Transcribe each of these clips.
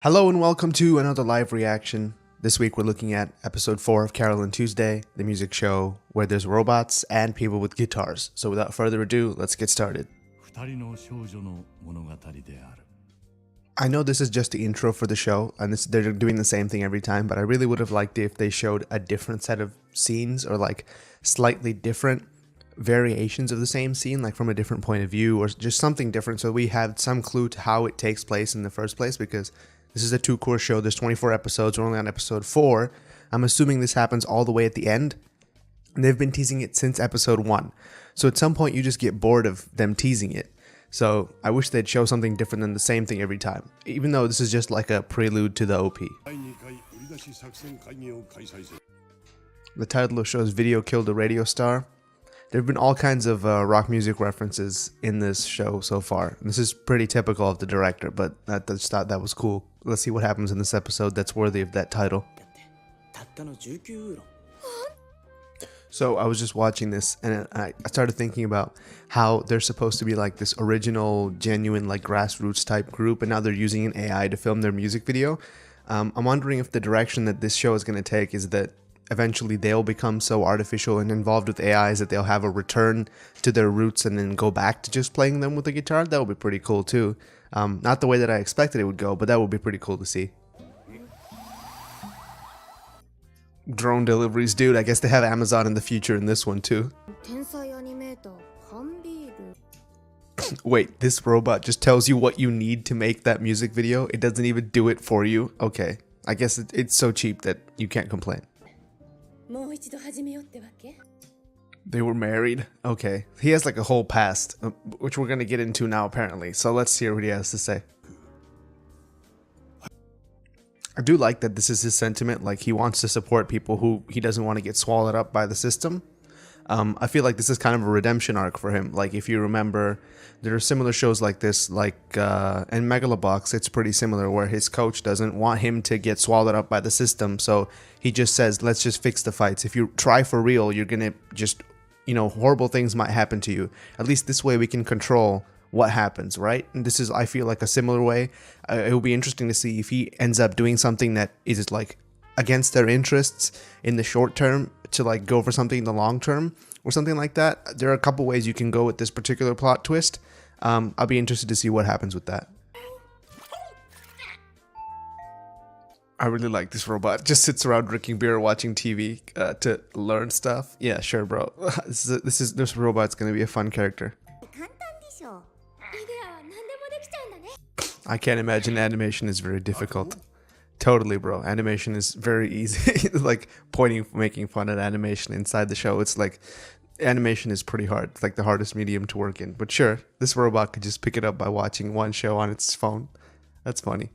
Hello and welcome to another live reaction. This week we're looking at episode 4 of Carole and Tuesday, the music show where there's robots and people with guitars. So without further ado, let's get started. I know this is just the intro for the show, and they're doing the same thing every time, but I really would have liked it if they showed a different set of scenes or like slightly different variations of the same scene, like from a different point of view or just something different, so we had some clue to how it takes place in the first place, because this is a 2-course show. There's 24 episodes. We're only on episode 4. I'm assuming this happens all the way at the end. And they've been teasing it since episode 1. So at some point you just get bored of them teasing it. So I wish they'd show something different than the same thing every time, even though this is just like a prelude to the OP. The title of the show's Video Killed a Radio Star. There have been all kinds of rock music references in this show so far. And this is pretty typical of the director, but I just thought that was cool. Let's see what happens in this episode that's worthy of that title. So I was just watching this and I started thinking about how they're supposed to be like this original, genuine, like grassroots type group, and now they're using an AI to film their music video. I'm wondering if the direction that this show is going to take is that eventually they'll become so artificial and involved with AIs that they'll have a return to their roots and then go back to just playing them with a guitar. That would be pretty cool too. Not the way that I expected it would go, but that would be pretty cool to see. Drone deliveries, dude. I guess they have Amazon in the future in this one too. Wait, this robot just tells you what you need to make that music video? It doesn't even do it for you? Okay. I guess it's so cheap that you can't complain. They were married? Okay. He has like a whole past, which we're going to get into now apparently. So let's hear what he has to say. I do like that this is his sentiment. Like, he wants to support people who he doesn't want to get swallowed up by the system. I feel like this is kind of a redemption arc for him. Like, if you remember, there are similar shows like this, like in Megalobox, it's pretty similar, where his coach doesn't want him to get swallowed up by the system. So he just says, let's just fix the fights. If you try for real, you're going to just, horrible things might happen to you. At least this way we can control what happens, right? And this is, I feel like, a similar way. It will be interesting to see if he ends up doing something that is like against their interests in the short term to like go for something in the long term or something like that. There are a couple ways you can go with this particular plot twist. I'll be interested to see what happens with that. I really like this robot. Just sits around drinking beer, watching TV to learn stuff. Yeah, sure, bro. This robot's gonna be a fun character. I can't imagine animation is very difficult. Totally, bro. Animation is very easy. Like making fun at animation inside the show. It's like animation is pretty hard. It's like the hardest medium to work in. But sure, this robot could just pick it up by watching one show on its phone. That's funny.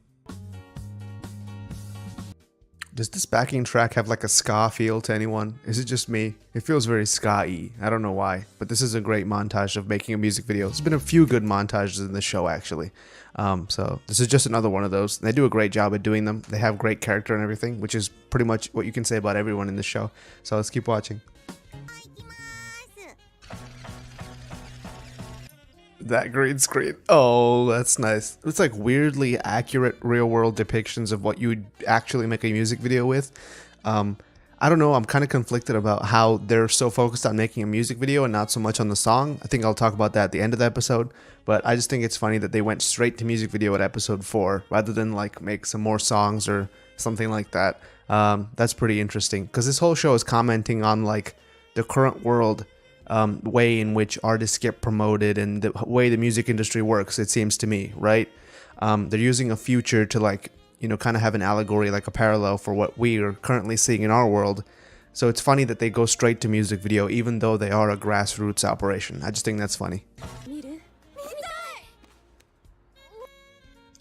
Does this backing track have like a ska feel to anyone? Is it just me? It feels very ska-y. I don't know why, but this is a great montage of making a music video. There's been a few good montages in this show, actually. So this is just another one of those. They do a great job at doing them. They have great character and everything, which is pretty much what you can say about everyone in this show. So let's keep watching. That green screen. Oh, that's nice. It's like weirdly accurate real world depictions of what you would actually make a music video with. I don't know. I'm kind of conflicted about how they're so focused on making a music video and not so much on the song. I think I'll talk about that at the end of the episode. But I just think it's funny that they went straight to music video at episode 4 rather than like make some more songs or something like that. That's pretty interesting because this whole show is commenting on like the current world way in which artists get promoted and the way the music industry works, it seems to me, right? They're using a future to like, kind of have an allegory, like a parallel for what we are currently seeing in our world. So it's funny that they go straight to music video even though they are a grassroots operation. I just think that's funny.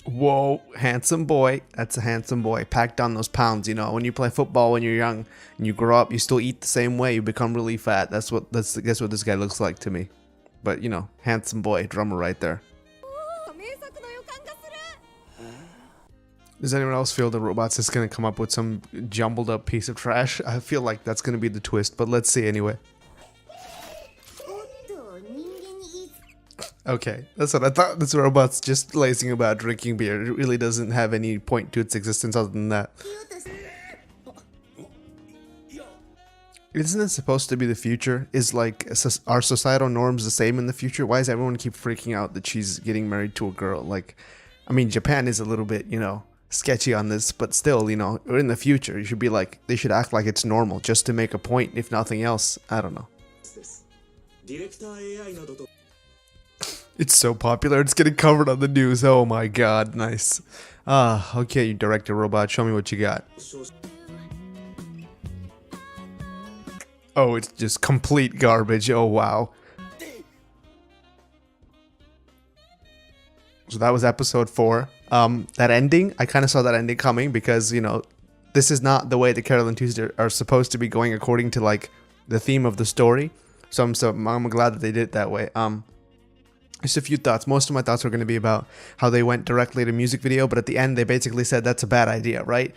Whoa, handsome boy. That's a handsome boy. Packed on those pounds, when you play football when you're young and you grow up, you still eat the same way, you become really fat. That's what this guy looks like to me. But handsome boy, drummer right there. Does anyone else feel the robot's just gonna come up with some jumbled up piece of trash? I feel like that's gonna be the twist, but let's see anyway. Okay, that's what I thought. This robot's just lazing about drinking beer. It really doesn't have any point to its existence other than that. Isn't it supposed to be the future? Is like our societal norms the same in the future? Why does everyone keep freaking out that she's getting married to a girl? Like, I mean, Japan is a little bit, sketchy on this, but still, we're in the future. You should be like, they should act like it's normal just to make a point, if nothing else. I don't know. It's so popular, it's getting covered on the news. Oh my god, nice. Okay, you director robot, show me what you got. Oh, it's just complete garbage. Oh wow. So that was episode 4. That ending, I kind of saw that ending coming because, this is not the way the Carole and Tuesday are supposed to be going according to like the theme of the story. So I'm glad that they did it that way. Just a few thoughts. Most of my thoughts were going to be about how they went directly to music video, but at the end they basically said that's a bad idea, right?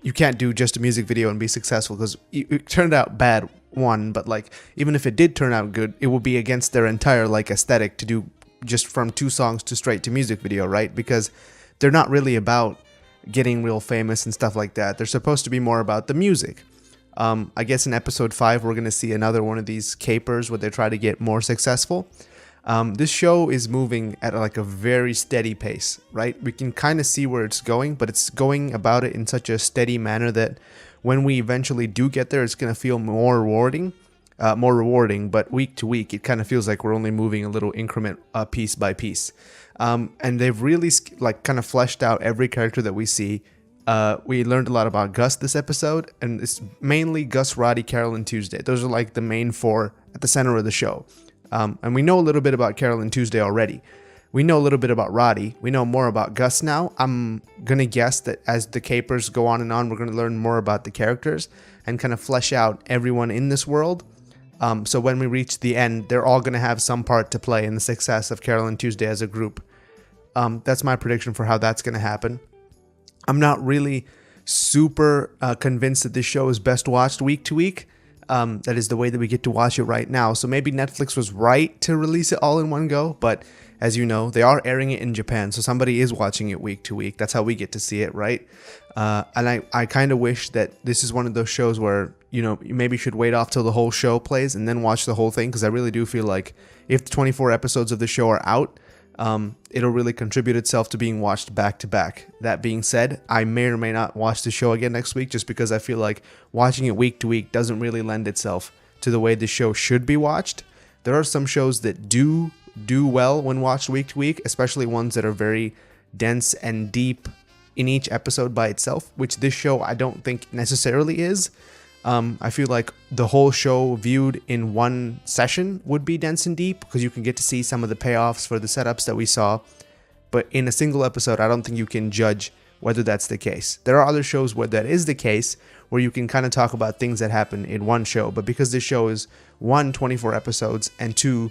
You can't do just a music video and be successful because it turned out bad, one, but like even if it did turn out good, it would be against their entire like aesthetic to do just from 2 songs to straight to music video, right? Because they're not really about getting real famous and stuff like that. They're supposed to be more about the music. I guess in episode 5 we're going to see another one of these capers where they try to get more successful. This show is moving at like a very steady pace, right? We can kind of see where it's going, but it's going about it in such a steady manner that when we eventually do get there, it's going to feel more rewarding, but week to week, it kind of feels like we're only moving a little increment piece by piece. And they've really like kind of fleshed out every character that we see. We learned a lot about Gus this episode, and it's mainly Gus, Roddy, Carole, and Tuesday. Those are like the main 4 at the center of the show. And we know a little bit about Carole and Tuesday already. We know a little bit about Roddy. We know more about Gus now. I'm going to guess that as the capers go on and on, we're going to learn more about the characters and kind of flesh out everyone in this world. So when we reach the end, they're all going to have some part to play in the success of Carole and Tuesday as a group. That's my prediction for how that's going to happen. I'm not really super convinced that this show is best watched week to week. That is the way that we get to watch it right now. So maybe Netflix was right to release it all in one go, but as you know, they are airing it in Japan, so somebody is watching it week to week. That's how we get to see it, right? And I kind of wish that this is one of those shows where, you maybe should wait off till the whole show plays and then watch the whole thing, because I really do feel like if the 24 episodes of the show are out, it'll really contribute itself to being watched back to back. That being said, I may or may not watch the show again next week just because I feel like watching it week to week doesn't really lend itself to the way the show should be watched. There are some shows that do well when watched week to week, especially ones that are very dense and deep in each episode by itself, which this show I don't think necessarily is. I feel like the whole show viewed in one session would be dense and deep because you can get to see some of the payoffs for the setups that we saw. But in a single episode, I don't think you can judge whether that's the case. There are other shows where that is the case, where you can kind of talk about things that happen in one show. But because this show is 1, 24 episodes, and 2,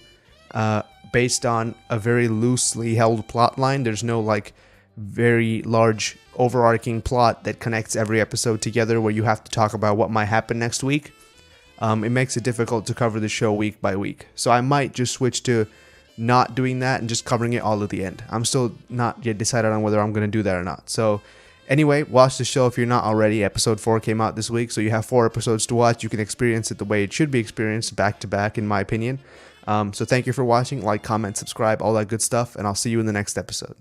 based on a very loosely held plot line, there's no like very large overarching plot that connects every episode together where you have to talk about what might happen next week. It makes it difficult to cover the show week by week. So I might just switch to not doing that and just covering it all at the end. I'm still not yet decided on whether I'm going to do that or not. So anyway, watch the show if you're not already. Episode 4 came out this week, so you have 4 episodes to watch. You can experience it the way it should be experienced, back to back, in my opinion. So thank you for watching. Like, comment, subscribe, all that good stuff, and I'll see you in the next episode.